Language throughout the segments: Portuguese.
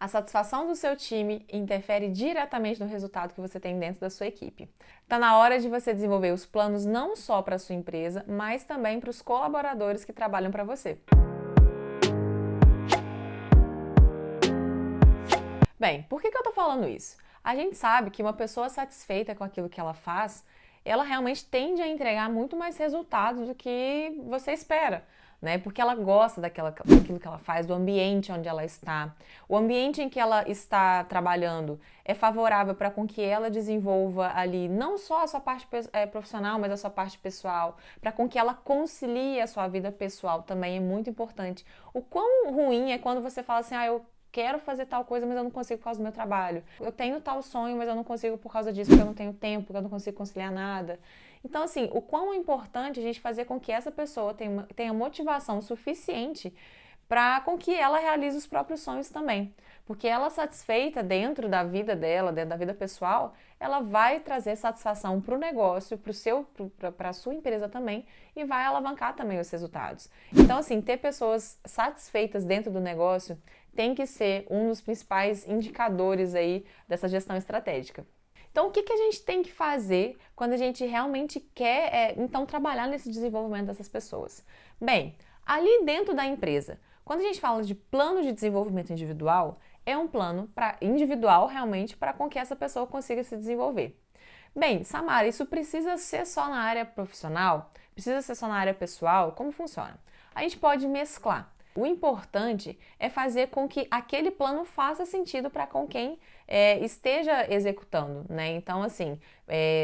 A satisfação do seu time interfere diretamente no resultado que você tem dentro da sua equipe. Está na hora de você desenvolver os planos não só para a sua empresa, mas também para os colaboradores que trabalham para você. Bem, por que eu estou falando isso? A gente sabe que uma pessoa satisfeita com aquilo que ela faz, ela realmente tende a entregar muito mais resultados do que você espera, né? Porque ela gosta daquilo que ela faz, do ambiente onde ela está. O ambiente em que ela está trabalhando é favorável para com que ela desenvolva ali não só a sua parte profissional, mas a sua parte pessoal, para com que ela concilie a sua vida pessoal também é muito importante. O quão ruim é quando você fala assim, eu quero fazer tal coisa, mas eu não consigo por causa do meu trabalho. Eu tenho tal sonho, mas eu não consigo por causa disso, porque eu não tenho tempo, porque eu não consigo conciliar nada. Então, assim, o quão é importante a gente fazer com que essa pessoa tenha motivação suficiente para com que ela realize os próprios sonhos também. Porque ela satisfeita dentro da vida dela, dentro da vida pessoal, ela vai trazer satisfação para o negócio, para a sua empresa também e vai alavancar também os resultados. Então, assim, ter pessoas satisfeitas dentro do negócio tem que ser um dos principais indicadores aí dessa gestão estratégica. Então, o que a gente tem que fazer quando a gente realmente quer, então, trabalhar nesse desenvolvimento dessas pessoas? Bem, ali dentro da empresa, quando a gente fala de plano de desenvolvimento individual, é um plano individual realmente para com que essa pessoa consiga se desenvolver. Bem, Samara, isso precisa ser só na área profissional? Precisa ser só na área pessoal? Como funciona? A gente pode mesclar. O importante é fazer com que aquele plano faça sentido para com quem esteja executando, né? Então, assim,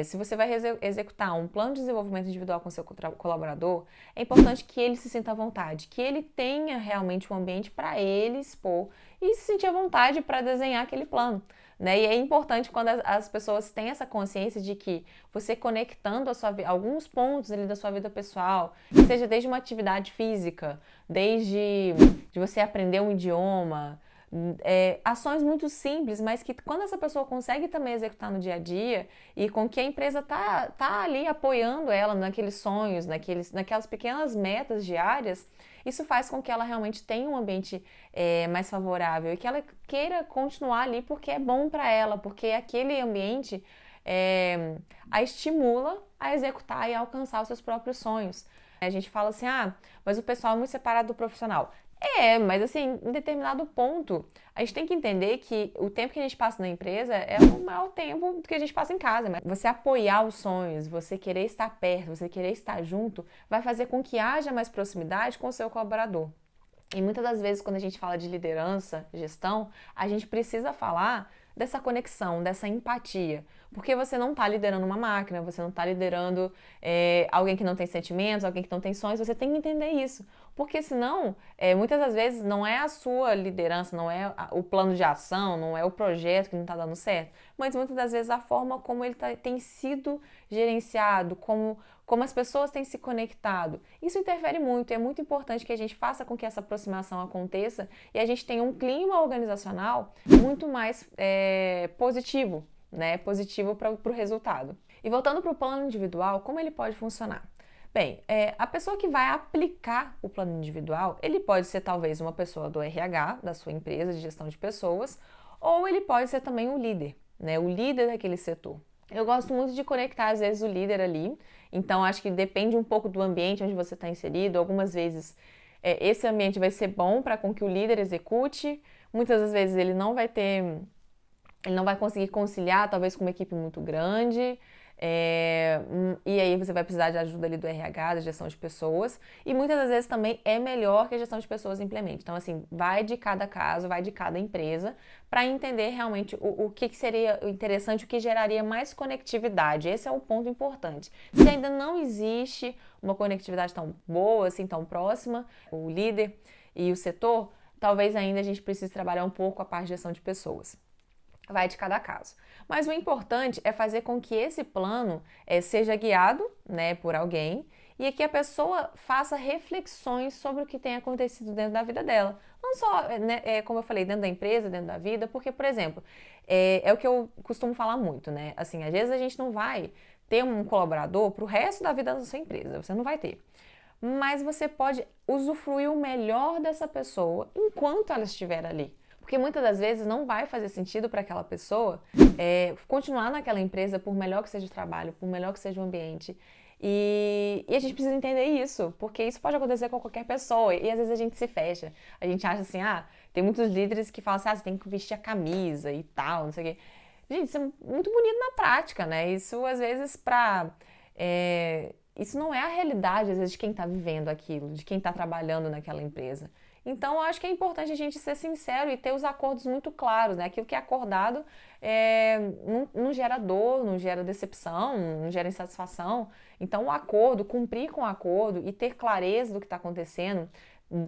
se você vai executar um plano de desenvolvimento individual com seu colaborador, é importante que ele se sinta à vontade, que ele tenha realmente um ambiente para ele expor e se sentir à vontade para desenhar aquele plano. Né? E é importante quando as pessoas têm essa consciência de que você conectando alguns pontos ali da sua vida pessoal, seja desde uma atividade física, desde de você aprender um idioma, ações muito simples, mas que quando essa pessoa consegue também executar no dia a dia e com que a empresa tá ali apoiando ela naqueles sonhos, naquelas pequenas metas diárias, isso faz com que ela realmente tenha um ambiente mais favorável e que ela queira continuar ali porque é bom para ela, porque aquele ambiente a estimula a executar e a alcançar os seus próprios sonhos. A gente fala assim, mas o pessoal é muito separado do profissional. Mas assim, em determinado ponto, a gente tem que entender que o tempo que a gente passa na empresa é o maior tempo do que a gente passa em casa. Mas você apoiar os sonhos, você querer estar perto, você querer estar junto, vai fazer com que haja mais proximidade com o seu colaborador. E muitas das vezes, quando a gente fala de liderança, gestão, a gente precisa falar dessa conexão, dessa empatia. Porque você não está liderando uma máquina, você não está liderando alguém que não tem sentimentos, alguém que não tem sonhos, você tem que entender isso. Porque senão, muitas das vezes, não é a sua liderança, não é o plano de ação, não é o projeto que não está dando certo, mas muitas das vezes a forma como ele tem sido gerenciado, como as pessoas têm se conectado. Isso interfere muito, é muito importante que a gente faça com que essa aproximação aconteça e a gente tenha um clima organizacional muito mais positivo, né? Positivo para o resultado. E voltando para o plano individual, como ele pode funcionar? Bem, a pessoa que vai aplicar o plano individual, ele pode ser talvez uma pessoa do RH, da sua empresa de gestão de pessoas, ou ele pode ser também o líder, né? O líder daquele setor. Eu gosto muito de conectar, às vezes, o líder ali, então acho que depende um pouco do ambiente onde você está inserido. Algumas vezes esse ambiente vai ser bom para com que o líder execute, muitas das vezes ele não vai conseguir conciliar, talvez com uma equipe muito grande, e aí você vai precisar de ajuda ali do RH, da gestão de pessoas, e muitas das vezes também é melhor que a gestão de pessoas implemente. Então, assim, vai de cada caso, vai de cada empresa, para entender realmente o que seria interessante, o que geraria mais conectividade. Esse é o ponto importante. Se ainda não existe uma conectividade tão boa, assim, tão próxima, o líder e o setor, talvez ainda a gente precise trabalhar um pouco a parte de gestão de pessoas. Vai de cada caso. Mas o importante é fazer com que esse plano seja guiado, né, por alguém e que a pessoa faça reflexões sobre o que tem acontecido dentro da vida dela. Não só, né, como eu falei, dentro da empresa, dentro da vida, porque, por exemplo, é o que eu costumo falar muito, né? Assim, às vezes a gente não vai ter um colaborador para o resto da vida da sua empresa, você não vai ter. Mas você pode usufruir o melhor dessa pessoa enquanto ela estiver ali. Porque muitas das vezes não vai fazer sentido para aquela pessoa continuar naquela empresa, por melhor que seja o trabalho, por melhor que seja o ambiente. E a gente precisa entender isso, porque isso pode acontecer com qualquer pessoa. E às vezes a gente se fecha. A gente acha assim, tem muitos líderes que falam assim, você tem que vestir a camisa e tal, não sei o quê. Gente, isso é muito bonito na prática, né? Isso às vezes isso não é a realidade, às vezes, de quem está vivendo aquilo, de quem está trabalhando naquela empresa. Então, eu acho que é importante a gente ser sincero e ter os acordos muito claros, né? Aquilo que é acordado não gera dor, não gera decepção, não gera insatisfação. Então, o acordo, cumprir com o acordo e ter clareza do que está acontecendo,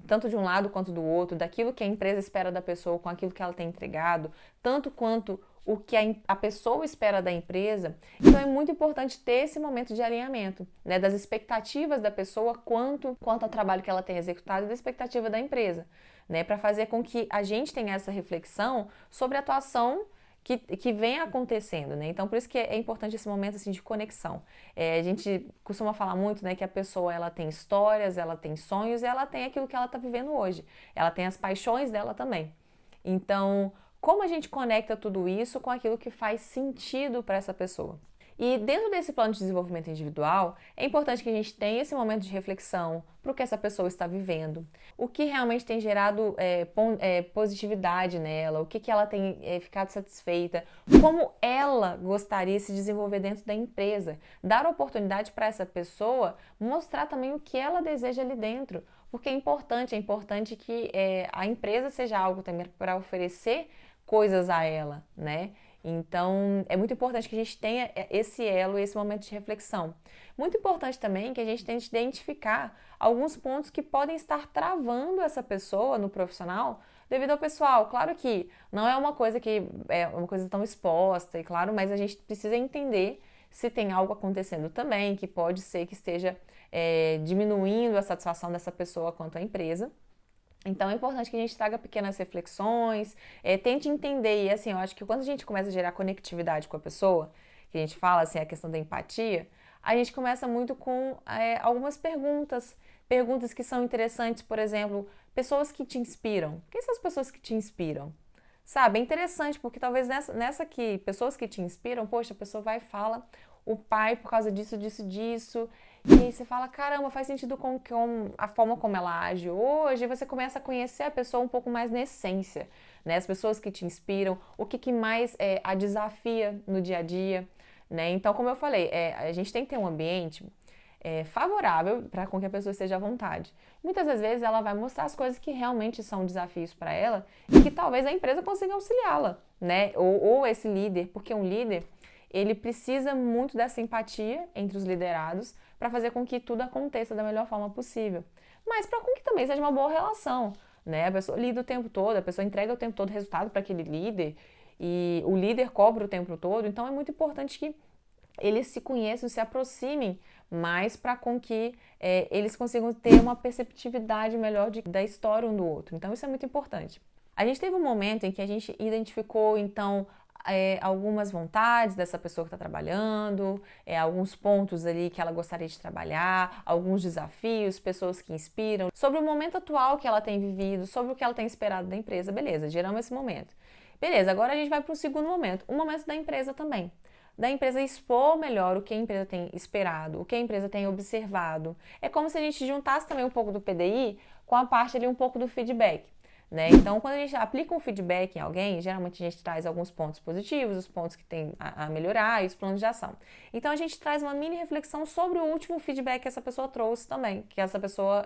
tanto de um lado quanto do outro, daquilo que a empresa espera da pessoa com aquilo que ela tem entregado, tanto quanto o que a pessoa espera da empresa. Então é muito importante ter esse momento de alinhamento, né, das expectativas da pessoa quanto ao trabalho que ela tem executado e da expectativa da empresa, né, para fazer com que a gente tenha essa reflexão sobre a atuação que vem acontecendo, né? Então, por isso que é importante esse momento assim de conexão. A gente costuma falar muito, né, que a pessoa ela tem histórias, ela tem sonhos e ela tem aquilo que ela está vivendo hoje. Ela tem as paixões dela também. Então, como a gente conecta tudo isso com aquilo que faz sentido para essa pessoa? E dentro desse plano de desenvolvimento individual, é importante que a gente tenha esse momento de reflexão para o que essa pessoa está vivendo, o que realmente tem gerado positividade nela, o que ela tem ficado satisfeita, como ela gostaria de se desenvolver dentro da empresa, dar oportunidade para essa pessoa mostrar também o que ela deseja ali dentro, porque é importante que a empresa seja algo também para oferecer coisas a ela, né? Então, é muito importante que a gente tenha esse elo, esse momento de reflexão. Muito importante também que a gente tente identificar alguns pontos que podem estar travando essa pessoa no profissional devido ao pessoal. Claro que não é uma coisa que é uma coisa tão exposta, e claro, mas a gente precisa entender se tem algo acontecendo também, que pode ser que esteja diminuindo a satisfação dessa pessoa quanto à empresa. Então é importante que a gente traga pequenas reflexões, tente entender, e assim, eu acho que quando a gente começa a gerar conectividade com a pessoa, que a gente fala assim, a questão da empatia, a gente começa muito com algumas perguntas que são interessantes, por exemplo, pessoas que te inspiram. Quem são as pessoas que te inspiram? Sabe, é interessante, porque talvez nessa aqui, pessoas que te inspiram, poxa, a pessoa vai e fala, o pai por causa disso, disso, disso, e aí você fala, caramba, faz sentido com a forma como ela age hoje, e você começa a conhecer a pessoa um pouco mais na essência, né? As pessoas que te inspiram, o que mais a desafia no dia a dia, né? Então, como eu falei, a gente tem que ter um ambiente favorável para com que a pessoa esteja à vontade. Muitas das vezes ela vai mostrar as coisas que realmente são desafios para ela e que talvez a empresa consiga auxiliá-la, né? Ou esse líder, porque um líder, ele precisa muito dessa empatia entre os liderados para fazer com que tudo aconteça da melhor forma possível. Mas para com que também seja uma boa relação, né? A pessoa lida o tempo todo, a pessoa entrega o tempo todo resultado para aquele líder e o líder cobra o tempo todo, então é muito importante que eles se conheçam, se aproximem mais para com que eles consigam ter uma perceptividade melhor da história um do outro. Então isso é muito importante. A gente teve um momento em que a gente identificou, então, algumas vontades dessa pessoa que está trabalhando, alguns pontos ali que ela gostaria de trabalhar, alguns desafios, pessoas que inspiram, sobre o momento atual que ela tem vivido, sobre o que ela tem esperado da empresa. Beleza, geramos esse momento. Beleza, agora a gente vai para o segundo momento, o momento da empresa também. Da empresa expor melhor o que a empresa tem esperado, o que a empresa tem observado. É como se a gente juntasse também um pouco do PDI com a parte ali um pouco do feedback. Né? Então, quando a gente aplica um feedback em alguém, geralmente a gente traz alguns pontos positivos, os pontos que tem a melhorar e os planos de ação. Então, a gente traz uma mini reflexão sobre o último feedback que essa pessoa trouxe também, que essa pessoa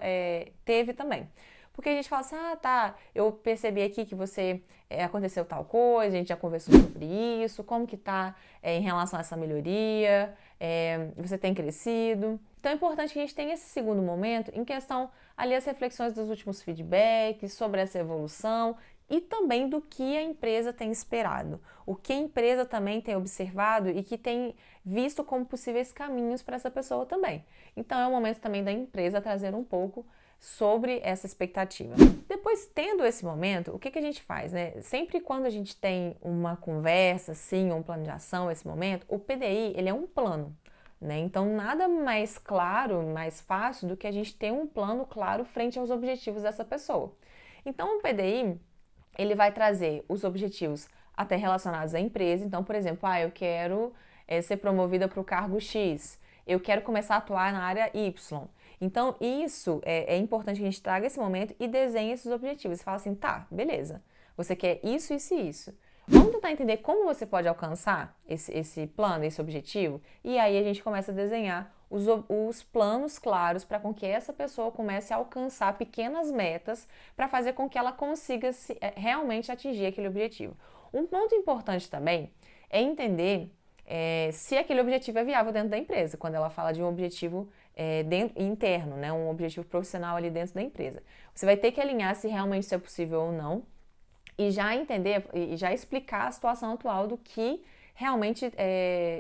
teve também. Porque a gente fala assim, tá, eu percebi aqui que você aconteceu tal coisa, a gente já conversou sobre isso, como que tá em relação a essa melhoria, você tem crescido. Então é importante que a gente tenha esse segundo momento em questão ali as reflexões dos últimos feedbacks, sobre essa evolução e também do que a empresa tem esperado, o que a empresa também tem observado e que tem visto como possíveis caminhos para essa pessoa também. Então é o momento também da empresa trazer um pouco sobre essa expectativa. Depois, tendo esse momento, o que a gente faz, né? Sempre quando a gente tem uma conversa, assim, um plano de ação, esse momento, o PDI, ele é um plano, né? Então, nada mais claro, mais fácil do que a gente ter um plano claro frente aos objetivos dessa pessoa. Então, o PDI, ele vai trazer os objetivos até relacionados à empresa. Então, por exemplo, eu quero ser promovida para o cargo X, eu quero começar a atuar na área Y. Então, isso é importante que a gente traga esse momento e desenhe esses objetivos. Você fala assim, tá, beleza, você quer isso, isso e isso. Vamos tentar entender como você pode alcançar esse plano, esse objetivo, e aí a gente começa a desenhar os planos claros para com que essa pessoa comece a alcançar pequenas metas para fazer com que ela consiga realmente atingir aquele objetivo. Um ponto importante também é entender se aquele objetivo é viável dentro da empresa, quando ela fala de um objetivo interno, né, um objetivo profissional ali dentro da empresa. Você vai ter que alinhar se realmente isso é possível ou não e já entender e já explicar a situação atual do que realmente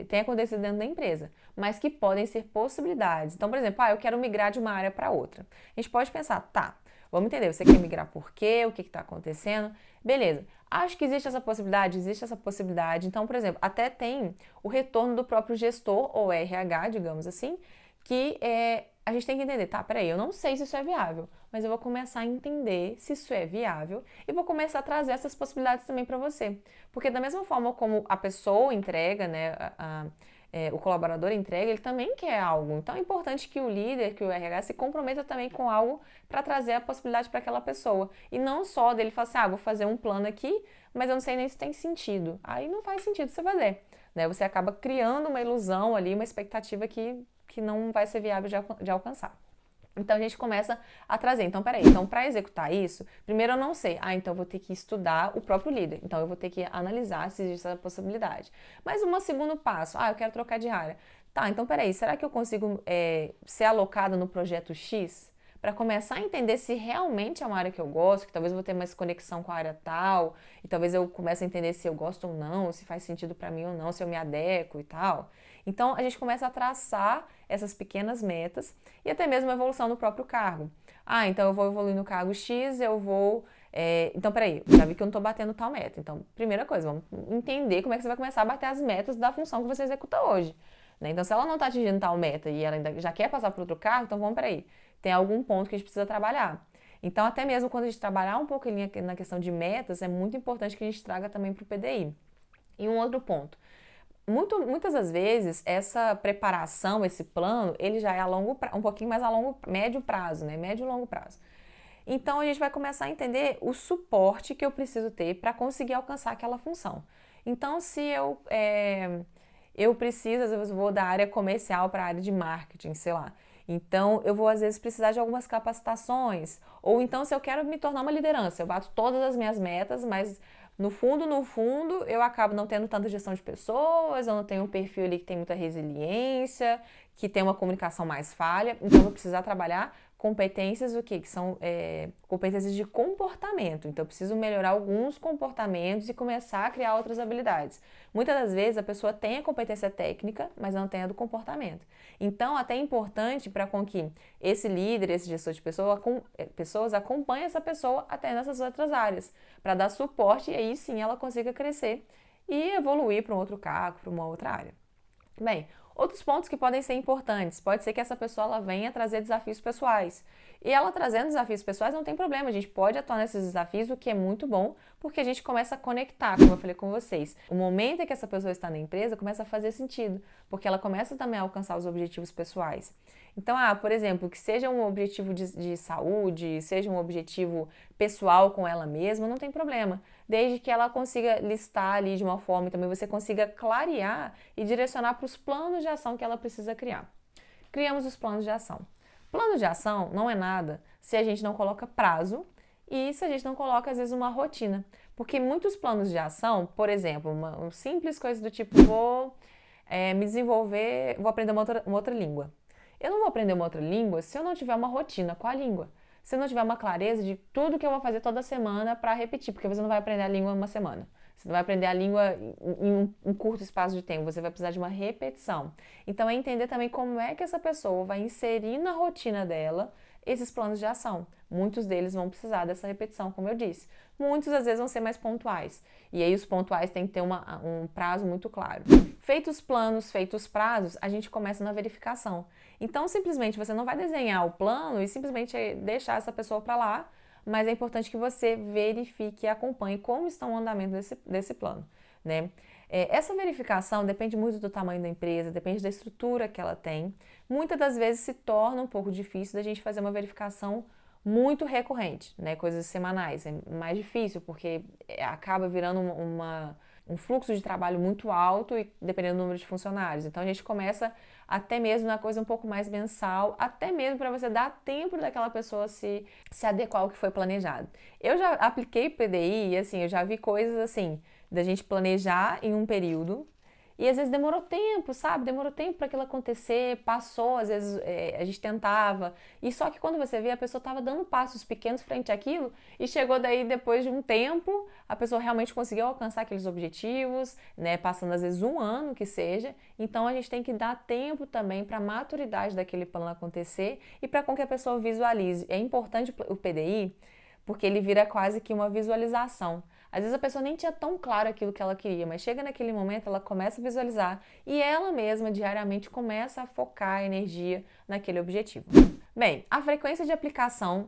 tem acontecido dentro da empresa, mas que podem ser possibilidades. Então, por exemplo, eu quero migrar de uma área para outra. A gente pode pensar, tá, vamos entender, você quer migrar por quê, o que está acontecendo, beleza. Acho que existe essa possibilidade, existe essa possibilidade. Então, por exemplo, até tem o retorno do próprio gestor, ou RH, digamos assim, que a gente tem que entender, tá, peraí, eu não sei se isso é viável, mas eu vou começar a entender se isso é viável e vou começar a trazer essas possibilidades também para você. Porque da mesma forma como a pessoa entrega, né, o colaborador entrega, ele também quer algo. Então é importante que o líder, que o RH se comprometa também com algo para trazer a possibilidade para aquela pessoa. E não só dele falar assim, vou fazer um plano aqui, mas eu não sei nem se tem sentido. Aí não faz sentido você fazer. Né? Você acaba criando uma ilusão ali, uma expectativa que não vai ser viável de alcançar. Então a gente começa a trazer. Então, peraí, então para executar isso, primeiro eu não sei. Então eu vou ter que estudar o próprio líder. Então eu vou ter que analisar se existe essa possibilidade. Mas um segundo passo, eu quero trocar de área. Tá, então peraí, será que eu consigo ser alocada no projeto X? Para começar a entender se realmente é uma área que eu gosto, que talvez eu vou ter mais conexão com a área tal, e talvez eu comece a entender se eu gosto ou não, se faz sentido para mim ou não, se eu me adequo e tal. Então a gente começa a traçar essas pequenas metas e até mesmo a evolução do próprio cargo. Então eu vou evoluir no cargo X, eu vou. Então, peraí, já vi que eu não estou batendo tal meta. Então, primeira coisa, vamos entender como é que você vai começar a bater as metas da função que você executa hoje. Né? Então, se ela não está atingindo tal meta e ela ainda já quer passar para outro cargo, então vamos, peraí, tem algum ponto que a gente precisa trabalhar. Então, até mesmo quando a gente trabalhar um pouco na questão de metas, é muito importante que a gente traga também para o PDI. E um outro ponto. Muitas das vezes, essa preparação, esse plano, ele já é um pouquinho mais médio prazo, né? Médio e longo prazo. Então, a gente vai começar a entender o suporte que eu preciso ter para conseguir alcançar aquela função. Então, se eu preciso, às vezes, eu vou da área comercial para a área de marketing, sei lá. Então, eu vou, às vezes, precisar de algumas capacitações. Ou então, se eu quero me tornar uma liderança, eu bato todas as minhas metas, mas no fundo, eu acabo não tendo tanta gestão de pessoas, eu não tenho um perfil ali que tem muita resiliência, que tem uma comunicação mais falha, então eu vou precisar trabalhar competências o quê? Que são competências de comportamento. Então eu preciso melhorar alguns comportamentos e começar a criar outras habilidades. Muitas das vezes a pessoa tem a competência técnica, mas não tem a do comportamento. Então até é importante para com que esse líder, esse gestor de pessoas acompanhe essa pessoa até nessas outras áreas, para dar suporte e aí sim ela consiga crescer e evoluir para um outro cargo, para uma outra área. Bem, outros pontos que podem ser importantes, pode ser que essa pessoa ela venha trazer desafios pessoais. E ela trazendo desafios pessoais não tem problema, a gente pode atuar nesses desafios, o que é muito bom, porque a gente começa a conectar, como eu falei com vocês. O momento em que essa pessoa está na empresa começa a fazer sentido, porque ela começa também a alcançar os objetivos pessoais. Então, por exemplo, que seja um objetivo de saúde, seja um objetivo pessoal com ela mesma, não tem problema. Desde que ela consiga listar ali de uma forma e também você consiga clarear e direcionar para os planos de ação que ela precisa criar. Criamos os planos de ação. Plano de ação não é nada se a gente não coloca prazo e se a gente não coloca, às vezes, uma rotina. Porque muitos planos de ação, por exemplo, uma simples coisa do tipo, vou me desenvolver, vou aprender uma outra língua. Eu não vou aprender uma outra língua se eu não tiver uma rotina com a língua. Se eu não tiver uma clareza de tudo que eu vou fazer toda semana para repetir, porque você não vai aprender a língua em uma semana. Você não vai aprender a língua em um curto espaço de tempo, você vai precisar de uma repetição. Então é entender também como é que essa pessoa vai inserir na rotina dela esses planos de ação. Muitos deles vão precisar dessa repetição, como eu disse. Muitos, às vezes, vão ser mais pontuais. E aí os pontuais têm que ter um prazo muito claro. Feitos os planos, feitos os prazos, a gente começa na verificação. Então, simplesmente, você não vai desenhar o plano e simplesmente deixar essa pessoa para lá. mas é importante que você verifique e acompanhe como está o andamento desse plano, né? Essa verificação depende muito do tamanho da empresa, depende da estrutura que ela tem. Muitas das vezes se torna um pouco difícil da gente fazer uma verificação muito recorrente, né? Coisas semanais. É mais difícil porque acaba virando um fluxo de trabalho muito alto e dependendo do número de funcionários. Então a gente começa até mesmo na coisa um pouco mais mensal, até mesmo para você dar tempo daquela pessoa se adequar ao que foi planejado. Eu já apliquei PDI e assim, eu já vi coisas assim, da gente planejar em um período e às vezes demorou tempo, sabe? Demorou tempo para aquilo acontecer, passou, às vezes a gente tentava. E só que quando você vê, a pessoa estava dando passos pequenos frente àquilo e chegou daí depois de um tempo, a pessoa realmente conseguiu alcançar aqueles objetivos, né? Passando às vezes um ano que seja. Então a gente tem que dar tempo também para a maturidade daquele plano acontecer e para com que a pessoa visualize. É importante o PDI porque ele vira quase que uma visualização. Às vezes a pessoa nem tinha tão claro aquilo que ela queria, mas chega naquele momento, ela começa a visualizar e ela mesma diariamente começa a focar a energia naquele objetivo. Bem, a frequência de aplicação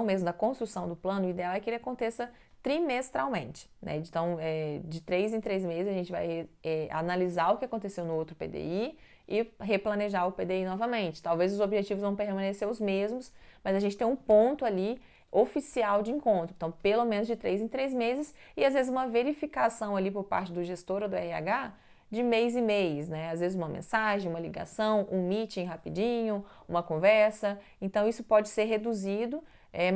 mesmo da construção do plano, o ideal é que ele aconteça trimestralmente, né? Então, de 3 em 3 meses a gente vai analisar o que aconteceu no outro PDI e replanejar o PDI novamente. Talvez os objetivos vão permanecer os mesmos, mas a gente tem um ponto ali oficial de encontro, então pelo menos de 3 em 3 meses e às vezes uma verificação ali por parte do gestor ou do RH de mês em mês, né? Às vezes uma mensagem, uma ligação, um meeting rapidinho, uma conversa, então isso pode ser reduzido,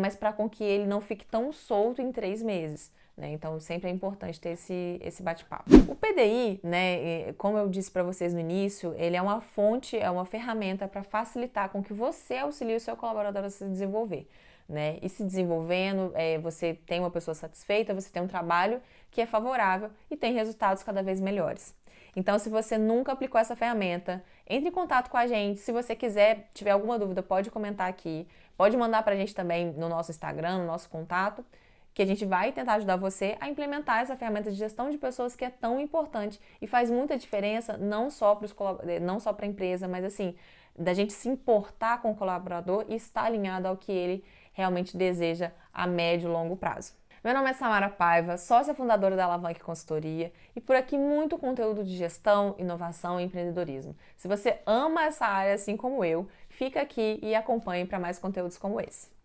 mas para com que ele não fique tão solto em 3 meses. Né? Então sempre é importante ter esse bate-papo. O PDI, né, como eu disse para vocês no início, ele é uma fonte, é uma ferramenta para facilitar com que você auxilie o seu colaborador a se desenvolver. Né? E se desenvolvendo, você tem uma pessoa satisfeita, você tem um trabalho que é favorável e tem resultados cada vez melhores. Então, se você nunca aplicou essa ferramenta, entre em contato com a gente. Se você quiser, tiver alguma dúvida, pode comentar aqui. Pode mandar para a gente também no nosso Instagram, no nosso contato, que a gente vai tentar ajudar você a implementar essa ferramenta de gestão de pessoas que é tão importante e faz muita diferença, não só para a empresa, mas assim, da gente se importar com o colaborador e estar alinhado ao que ele realmente deseja a médio e longo prazo. Meu nome é Samara Paiva, sócia fundadora da Alavanque Consultoria e por aqui muito conteúdo de gestão, inovação e empreendedorismo. Se você ama essa área assim como eu, fica aqui e acompanhe para mais conteúdos como esse.